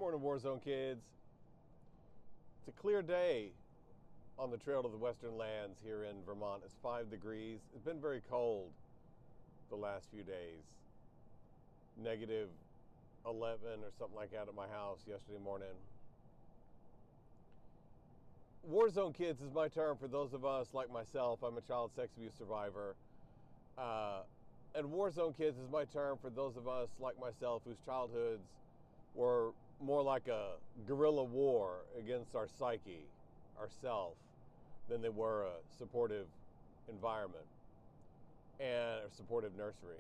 morning, Warzone kids. It's a clear day on the trail to the western lands here in Vermont. It's 5 degrees. It's been very cold the last few days. Negative 11 or something like that at my house yesterday morning. Warzone kids is my term for those of us like myself. I'm a child sex abuse survivor. And Warzone kids is my term for those of us like myself whose childhoods were more like a guerrilla war against our psyche, ourself, than they were a supportive environment and a supportive nursery.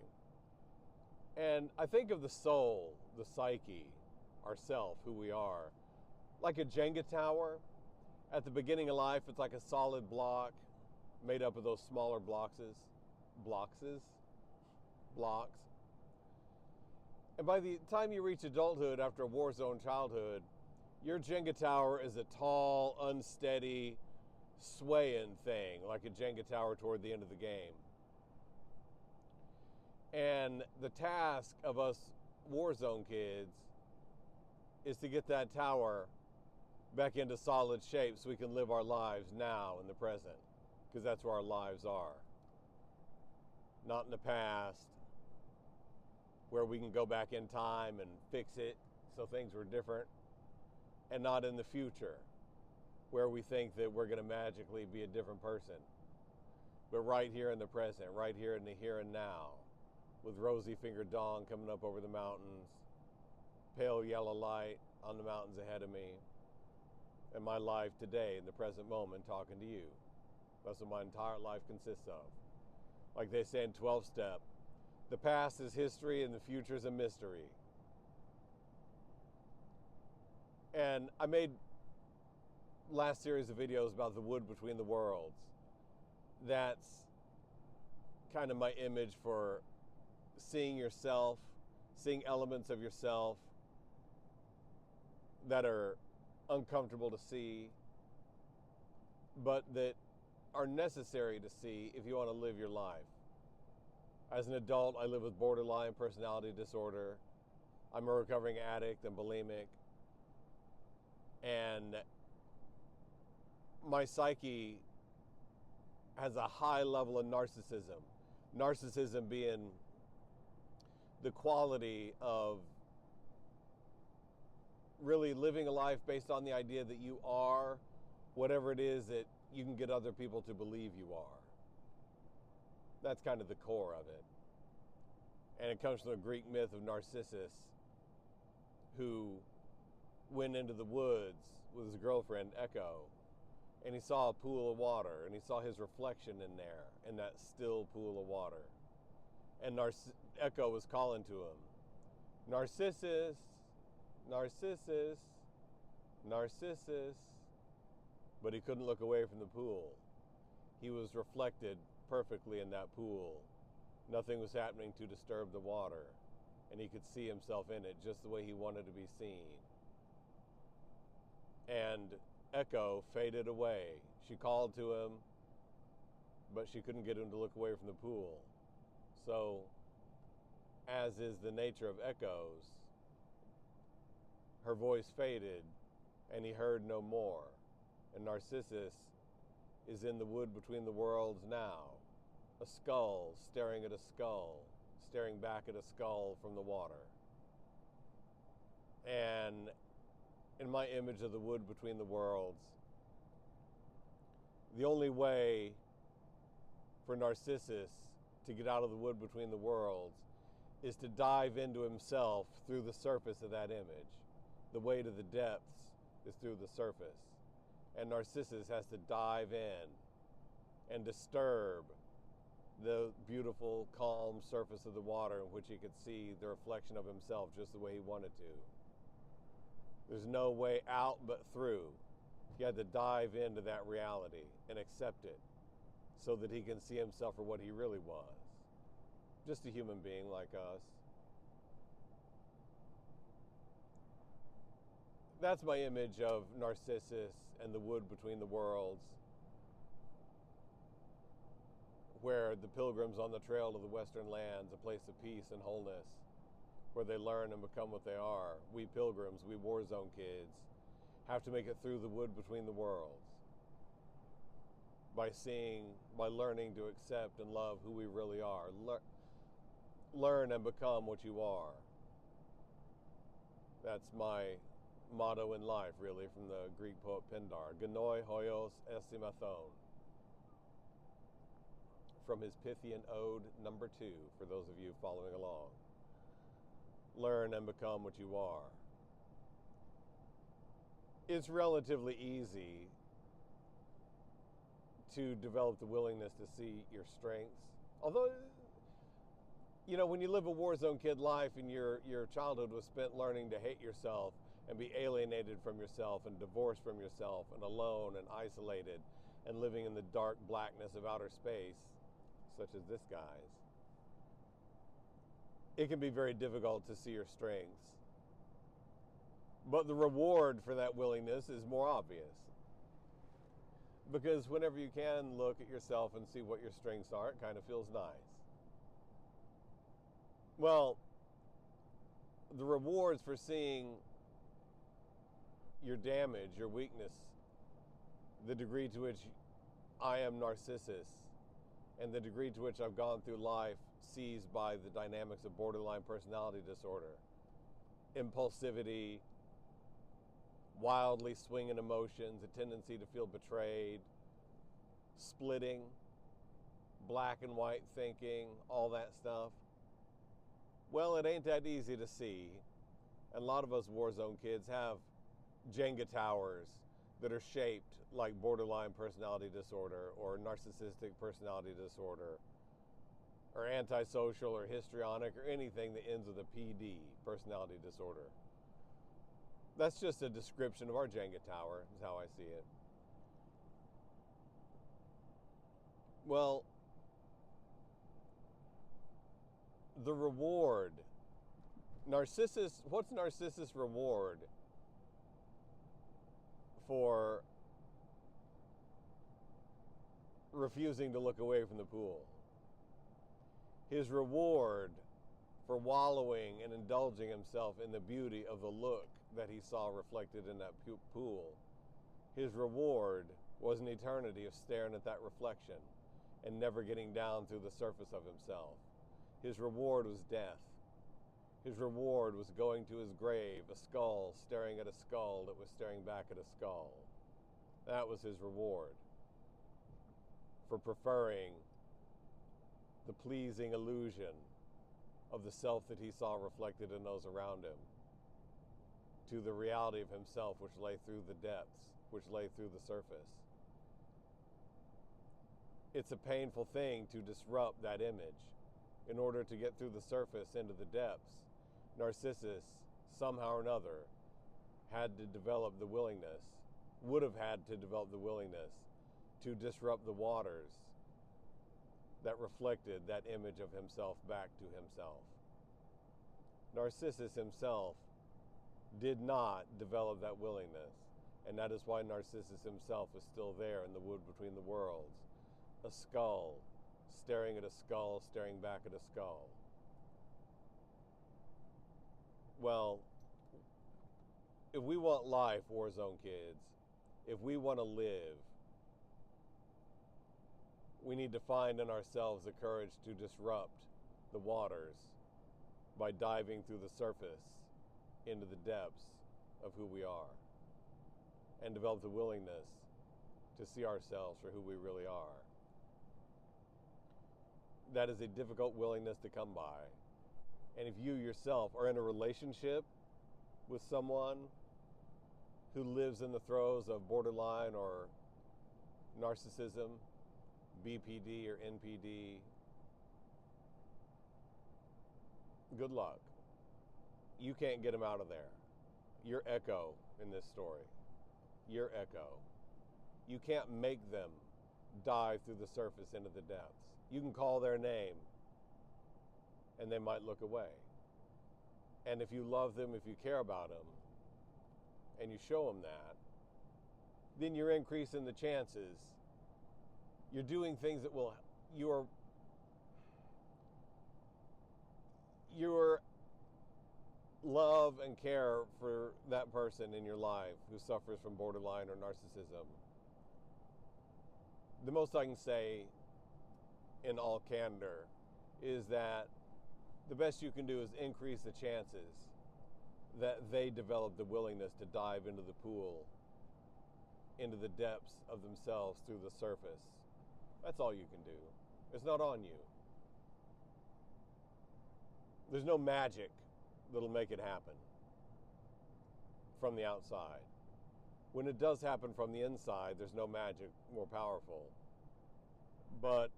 And I think of the soul, the psyche, ourself, who we are, like a Jenga tower. At the beginning of life, it's like a solid block made up of those smaller blocks. And by the time you reach adulthood after a war-zone childhood, your Jenga tower is a tall, unsteady, swaying thing, like a Jenga tower toward the end of the game. And the task of us Warzone kids is to get that tower back into solid shape so we can live our lives now in the present, because that's where our lives are. Not in the past, where we can go back in time and fix it so things were different, and not in the future, where we think that we're going to magically be a different person. But right here in the present, right here in the here and now, with rosy-fingered dawn coming up over the mountains, pale yellow light on the mountains ahead of me, and my life today in the present moment talking to you. That's what my entire life consists of. Like they say in 12-step, the past is history and the future is a mystery. And I made last series of videos about the wood between the worlds. That's kind of my image for seeing yourself, seeing elements of yourself that are uncomfortable to see, but that are necessary to see if you want to live your life. As an adult, I live with borderline personality disorder. I'm a recovering addict and bulimic. And my psyche has a high level of narcissism. Narcissism being the quality of really living a life based on the idea that you are whatever it is that you can get other people to believe you are. That's kind of the core of it. And it comes from the Greek myth of Narcissus, who went into the woods with his girlfriend, Echo, and he saw a pool of water, and he saw his reflection in there, in that still pool of water. And Echo was calling to him, Narcissus, Narcissus, Narcissus. But he couldn't look away from the pool. He was reflected perfectly in that pool. Nothing was happening to disturb the water, and he could see himself in it just the way he wanted to be seen. And Echo faded away. She called to him, but she couldn't get him to look away from the pool. So, as is the nature of echoes, her voice faded, and he heard no more. And Narcissus is in the wood between the worlds now, a skull staring at a skull, staring back at a skull from the water. And in my image of the wood between the worlds, the only way for Narcissus to get out of the wood between the worlds is to dive into himself through the surface of that image. The way to the depths is through the surface. And Narcissus has to dive in and disturb the beautiful, calm surface of the water in which he could see the reflection of himself just the way he wanted to. There's no way out but through. He had to dive into that reality and accept it so that he can see himself for what he really was. Just a human being like us. That's my image of Narcissus and the wood between the worlds, where the pilgrims on the trail to the western lands, a place of peace and wholeness, where they learn and become what they are. We pilgrims, we war zone kids, have to make it through the wood between the worlds by learning to accept and love who we really are. Learn and become what you are. That's my motto in life, really, from the Greek poet Pindar. Gnoi hoios esimathon. From his Pythian Ode number 2, for those of you following along. Learn and become what you are. It's relatively easy to develop the willingness to see your strengths. Although, you know, when you live a war zone kid life and your childhood was spent learning to hate yourself and be alienated from yourself and divorced from yourself and alone and isolated and living in the dark blackness of outer space, such as this guy's, it can be very difficult to see your strengths. But the reward for that willingness is more obvious. Because whenever you can look at yourself and see what your strengths are, it kind of feels nice. Well, the rewards for seeing your damage, your weakness, the degree to which I am Narcissus, and the degree to which I've gone through life seized by the dynamics of borderline personality disorder, impulsivity, wildly swinging emotions, a tendency to feel betrayed, splitting, black and white thinking, all that stuff. Well, it ain't that easy to see. And a lot of us war zone kids have Jenga towers that are shaped like borderline personality disorder or narcissistic personality disorder or antisocial or histrionic or anything that ends with a PD, personality disorder. That's just a description of our Jenga tower, is how I see it. Well, the reward, what's Narcissus' reward for refusing to look away from the pool? His reward for wallowing and indulging himself in the beauty of the look that he saw reflected in that pool, his reward was an eternity of staring at that reflection and never getting down through the surface of himself. His reward was death. His reward was going to his grave, a skull staring at a skull that was staring back at a skull. That was his reward for preferring the pleasing illusion of the self that he saw reflected in those around him to the reality of himself which lay through the depths, which lay through the surface. It's a painful thing to disrupt that image in order to get through the surface into the depths. Narcissus, somehow or another, had to develop the willingness, would have had to develop the willingness to disrupt the waters that reflected that image of himself back to himself. Narcissus himself did not develop that willingness, and that is why Narcissus himself is still there in the wood between the worlds. A skull, staring at a skull, staring back at a skull. Well, if we want life, war zone kids, if we want to live, we need to find in ourselves the courage to disrupt the waters by diving through the surface into the depths of who we are and develop the willingness to see ourselves for who we really are. That is a difficult willingness to come by. And if you yourself are in a relationship with someone who lives in the throes of borderline or narcissism, BPD or NPD, good luck. You can't get them out of there. You're Echo in this story. You're Echo. You can't make them dive through the surface into the depths. You can call their name and they might look away. And if you love them, if you care about them, and you show them that, then you're increasing the chances. You're doing things that will, you're love and care for that person in your life who suffers from borderline or narcissism. The most I can say in all candor is that the best you can do is increase the chances that they develop the willingness to dive into the pool, into the depths of themselves through the surface. That's all you can do. It's not on you. There's no magic that'll make it happen from the outside. When it does happen from the inside, there's no magic more powerful. But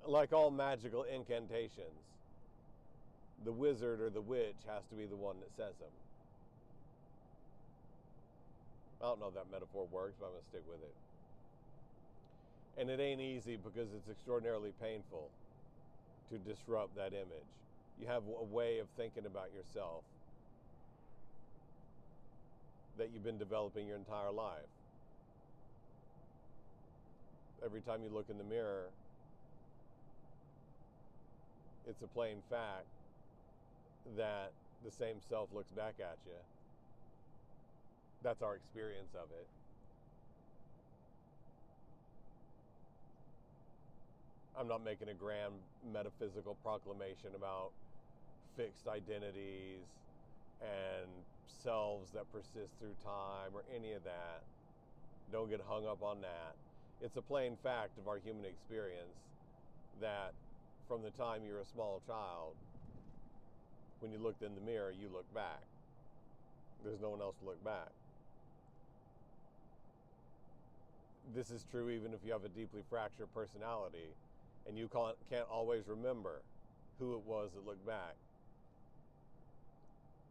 like all magical incantations, the wizard or the witch has to be the one that says them. I don't know if that metaphor works, but I'm going to stick with it. And it ain't easy because it's extraordinarily painful to disrupt that image. You have a way of thinking about yourself that you've been developing your entire life. Every time you look in the mirror, it's a plain fact that the same self looks back at you. That's our experience of it. I'm not making a grand metaphysical proclamation about fixed identities and selves that persist through time or any of that. Don't get hung up on that. It's a plain fact of our human experience that from the time you're a small child, when you looked in the mirror, you look back. There's no one else to look back. This is true even if you have a deeply fractured personality and you can't always remember who it was that looked back.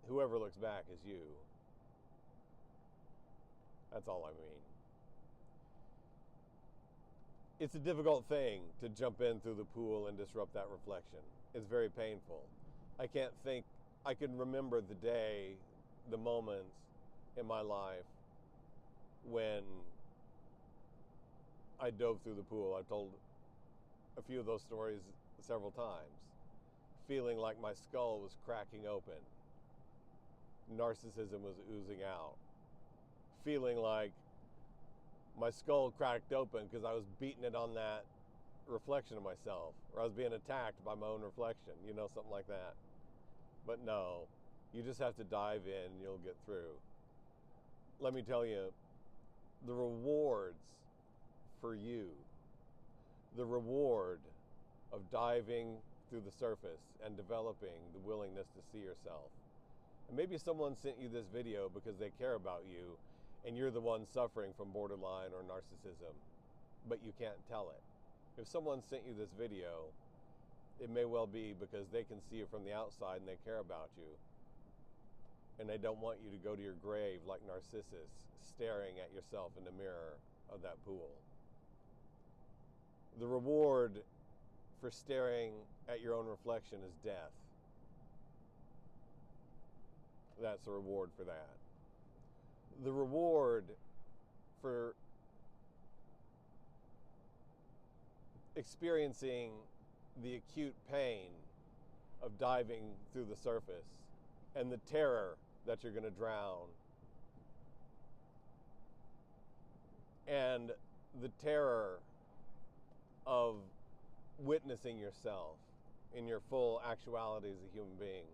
Whoever looks back is you. That's all I mean. It's a difficult thing to jump in through the pool and disrupt that reflection. It's very painful. I can remember the day, the moments in my life when I dove through the pool. I've told a few of those stories several times. Feeling like my skull was cracking open. Narcissism was oozing out. Feeling like my skull cracked open because I was beating it on that reflection of myself, or I was being attacked by my own reflection, something like that. But no, you just have to dive in and you'll get through. Let me tell you, the rewards for you, the reward of diving through the surface and developing the willingness to see yourself. And maybe someone sent you this video because they care about you and you're the one suffering from borderline or narcissism, but you can't tell it. If someone sent you this video, it may well be because they can see you from the outside and they care about you. And they don't want you to go to your grave like Narcissus, staring at yourself in the mirror of that pool. The reward for staring at your own reflection is death. That's the reward for that. The reward for experiencing the acute pain of diving through the surface and the terror that you're going to drown and the terror of witnessing yourself in your full actuality as a human being.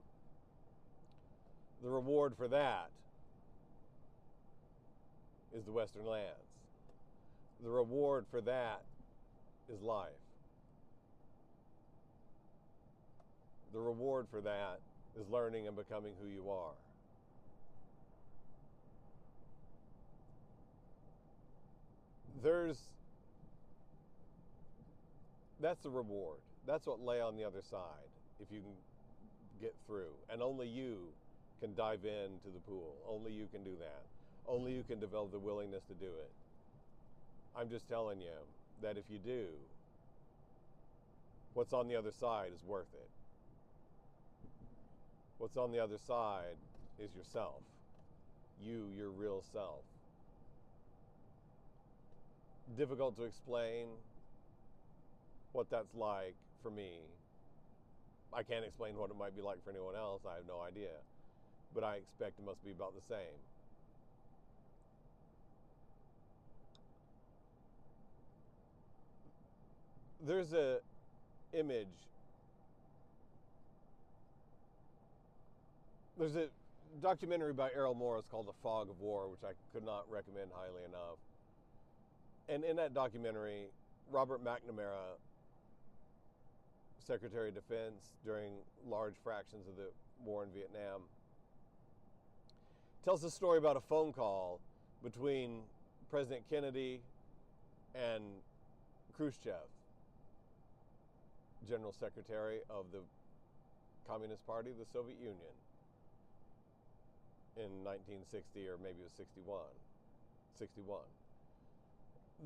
The reward for that is the Western lands. The reward for that is life. The reward for that is learning and becoming who you are. That's the reward. That's what lay on the other side if you can get through. And only you can dive into the pool. Only you can do that. Only you can develop the willingness to do it. I'm just telling you that if you do, what's on the other side is worth it. What's on the other side is yourself. You, your real self. Difficult to explain what that's like for me. I can't explain what it might be like for anyone else. I have no idea. But I expect it must be about the same. There's a image. There's a documentary by Errol Morris called The Fog of War, which I could not recommend highly enough. And in that documentary, Robert McNamara, Secretary of Defense during large fractions of the war in Vietnam, tells a story about a phone call between President Kennedy and Khrushchev, General Secretary of the Communist Party of the Soviet Union, in 1960, or maybe it was 61.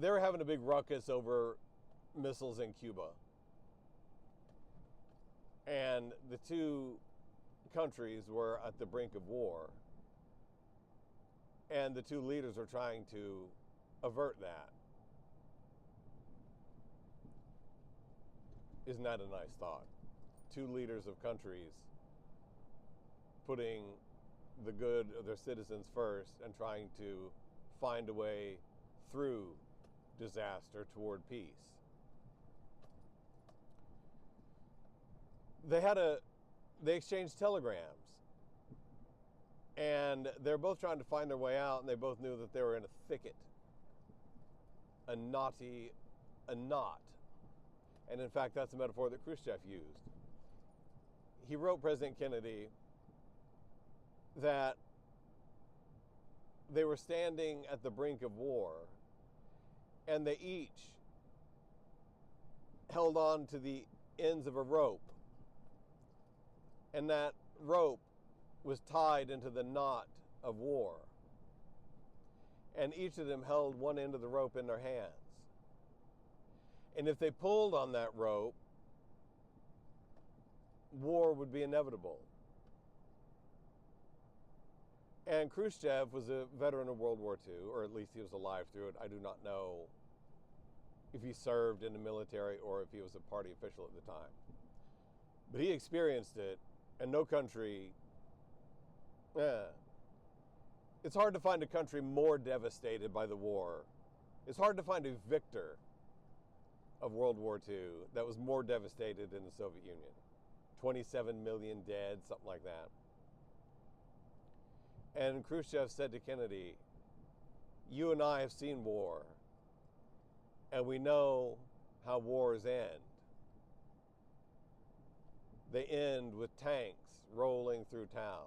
They were having a big ruckus over missiles in Cuba. And the two countries were at the brink of war. And the two leaders are trying to avert that. Isn't that a nice thought? Two leaders of countries putting the good of their citizens first and trying to find a way through disaster toward peace. They exchanged telegrams, and they're both trying to find their way out, and they both knew that they were in a thicket, a knot. And in fact, that's the metaphor that Khrushchev used. He wrote President Kennedy that they were standing at the brink of war, and they each held on to the ends of a rope, and that rope was tied into the knot of war, and each of them held one end of the rope in their hands. And if they pulled on that rope, war would be inevitable. And Khrushchev was a veteran of World War II, or at least he was alive through it. I do not know if he served in the military or if he was a party official at the time. But he experienced it, and no country, it's hard to find a country more devastated by the war. It's hard to find a victor of World War II that was more devastated than the Soviet Union. 27 million dead, something like that. And Khrushchev said to Kennedy, "You and I have seen war, and we know how wars end. They end with tanks rolling through towns.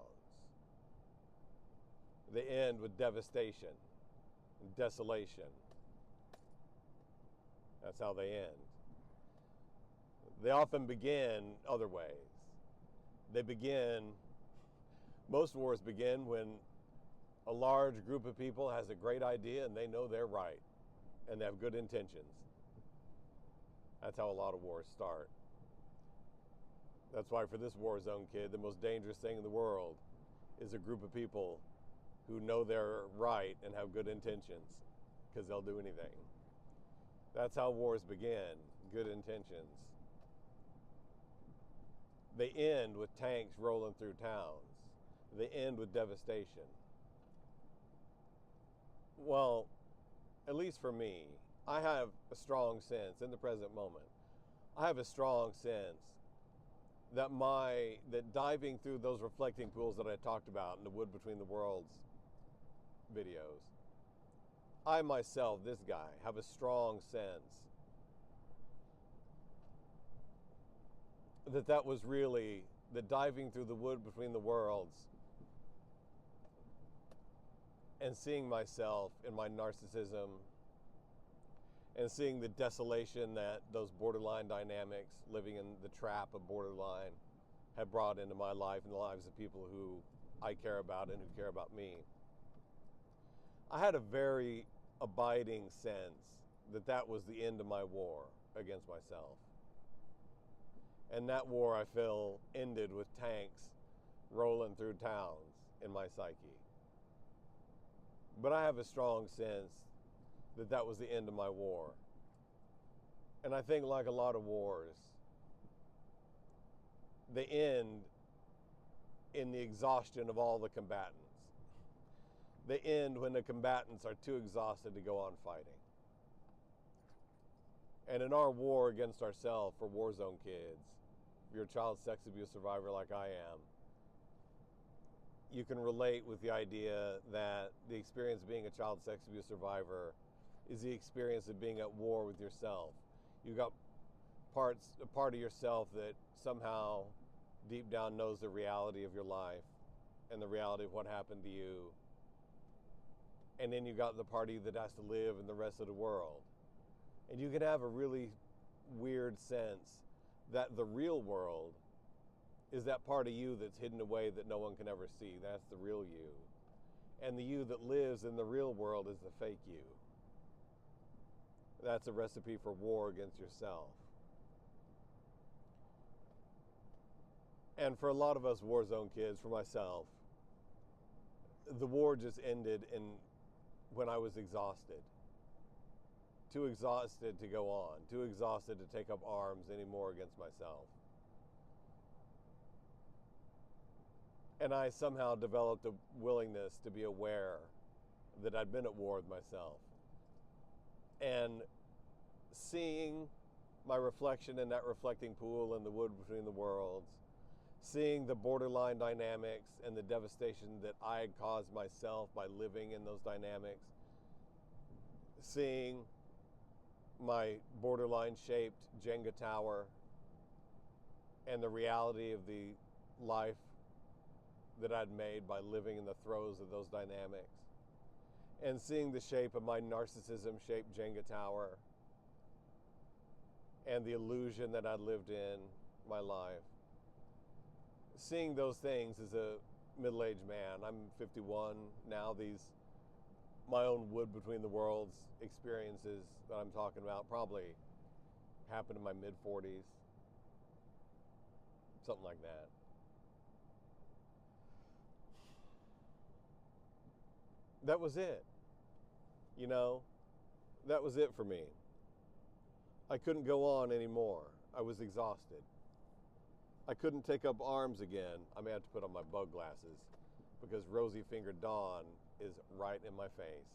They end with devastation and desolation. That's how they end. They often begin other ways. Most wars begin when a large group of people has a great idea and they know they're right and they have good intentions. That's how a lot of wars start. That's why for this war zone kid, the most dangerous thing in the world is a group of people who know they're right and have good intentions, because they'll do anything. That's how wars begin, good intentions. They end with tanks rolling through towns. They end with devastation. Well, at least for me, I have a strong sense in the present moment. I have a strong sense that diving through those reflecting pools that I talked about in the Wood Between the Worlds videos, I myself, this guy, have a strong sense that was really the diving through the wood between the worlds and seeing myself in my narcissism and seeing the desolation that those borderline dynamics, living in the trap of borderline, have brought into my life and the lives of people who I care about and who care about me. I had a very abiding sense that was the end of my war against myself. And that war, I feel, ended with tanks rolling through towns in my psyche. But I have a strong sense that was the end of my war. And I think, like a lot of wars, they end in the exhaustion of all the combatants. They end when the combatants are too exhausted to go on fighting. And in our war against ourselves for Warzone kids, if you're a child sex abuse survivor like I am, you can relate with the idea that the experience of being a child sex abuse survivor is the experience of being at war with yourself. You've got a part of yourself that somehow deep down knows the reality of your life and the reality of what happened to you. And then you got the part of you that has to live in the rest of the world. And you can have a really weird sense that the real world is that part of you that's hidden away that no one can ever see. That's the real you. And the you that lives in the real world is the fake you. That's a recipe for war against yourself. And for a lot of us Warzone kids, for myself, the war just ended when I was exhausted. Too exhausted to go on. Too exhausted to take up arms anymore against myself. And I somehow developed a willingness to be aware that I'd been at war with myself. And seeing my reflection in that reflecting pool in the wood between the worlds, seeing the borderline dynamics and the devastation that I had caused myself by living in those dynamics, seeing my borderline shaped Jenga tower and the reality of the life that I'd made by living in the throes of those dynamics, and seeing the shape of my narcissism shaped Jenga tower and the illusion that I'd lived in my life. Seeing those things as a middle-aged man. I'm 51 now. My own wood between the worlds experiences that I'm talking about probably happened in my mid-40s. Something like that. That was it. You know, that was it for me. I couldn't go on anymore. I was exhausted. I couldn't take up arms again. I may have to put on my bug glasses because rosy-fingered dawn is right in my face.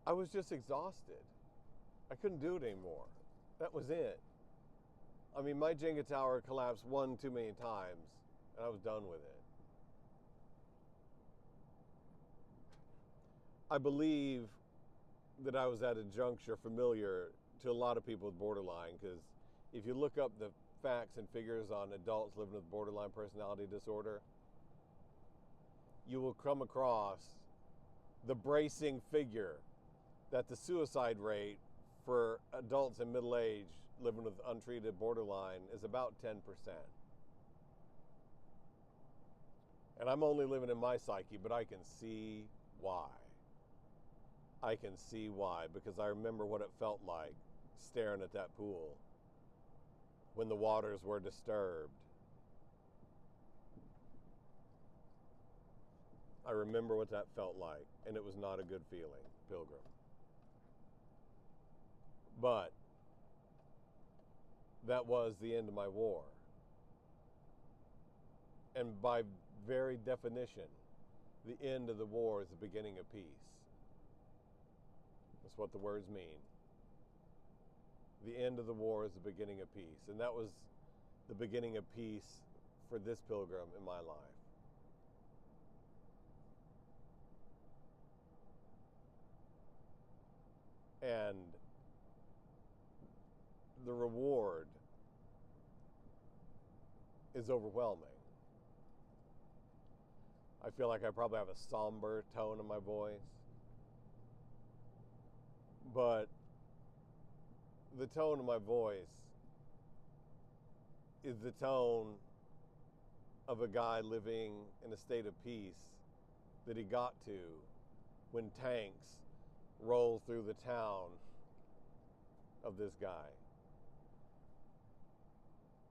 I was just exhausted. I couldn't do it anymore. That was it. I mean, my Jenga tower collapsed one too many times, and I was done with it. I believe that I was at a juncture familiar to a lot of people with borderline, because if you look up the facts and figures on adults living with borderline personality disorder, you will come across the bracing figure that the suicide rate for adults in middle age living with untreated borderline is about 10%. And I'm only living in my psyche, but I can see why. I can see why, because I remember what it felt like staring at that pool when the waters were disturbed. I remember what that felt like, and it was not a good feeling, Pilgrim. But that was the end of my war. And by very definition, the end of the war is the beginning of peace. That's what the words mean. The end of the war is the beginning of peace. And that was the beginning of peace for this pilgrim in my life. And the reward is overwhelming. I feel like I probably have a somber tone in my voice. But the tone of my voice is the tone of a guy living in a state of peace that he got to when tanks rolled through the town of this guy.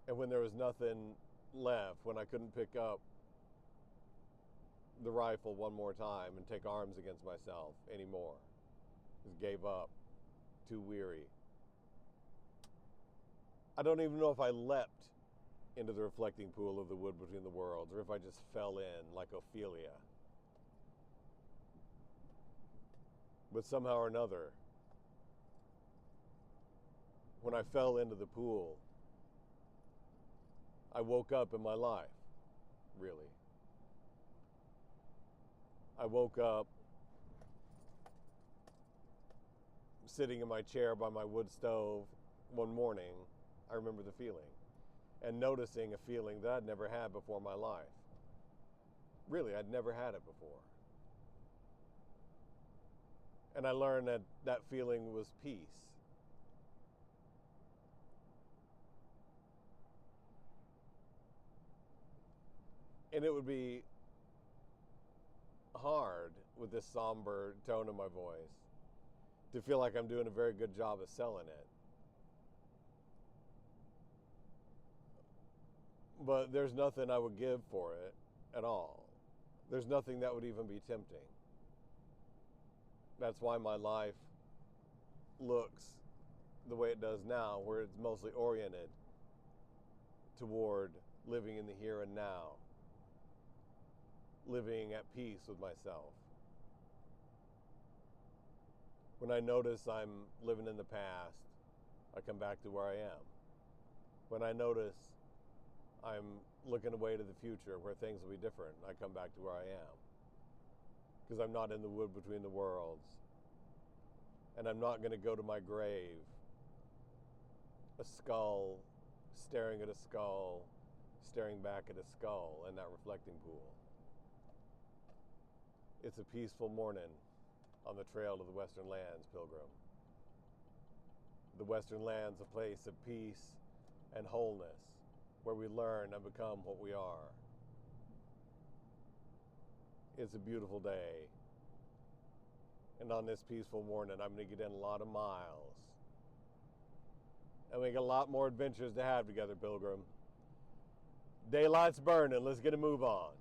And when there was nothing left, when I couldn't pick up the rifle one more time and take arms against myself anymore. Just gave up, too weary, I don't even know if I leapt into the reflecting pool of the wood between the worlds, or if I just fell in like Ophelia. But somehow or another, when I fell into the pool, I woke up in my life, really. I woke up sitting in my chair by my wood stove one morning. I remember the feeling, and noticing a feeling that I'd never had before in my life. Really, I'd never had it before. And I learned that that feeling was peace. And it would be hard with this somber tone in my voice to feel like I'm doing a very good job of selling it. But there's nothing I would give for it at all. There's nothing that would even be tempting. That's why my life looks the way it does now, where it's mostly oriented toward living in the here and now, living at peace with myself. When I notice I'm living in the past, I come back to where I am. When I notice I'm looking away to the future where things will be different, I come back to where I am. Because I'm not in the wood between the worlds. And I'm not going to go to my grave, a skull, staring at a skull, staring back at a skull in that reflecting pool. It's a peaceful morning on the trail to the Western Lands, Pilgrim. The Western Lands, a place of peace and wholeness, where we learn and become what we are. It's a beautiful day. And on this peaceful morning, I'm going to get in a lot of miles. And we got a lot more adventures to have together, Pilgrim. Daylight's burning. Let's get a move on.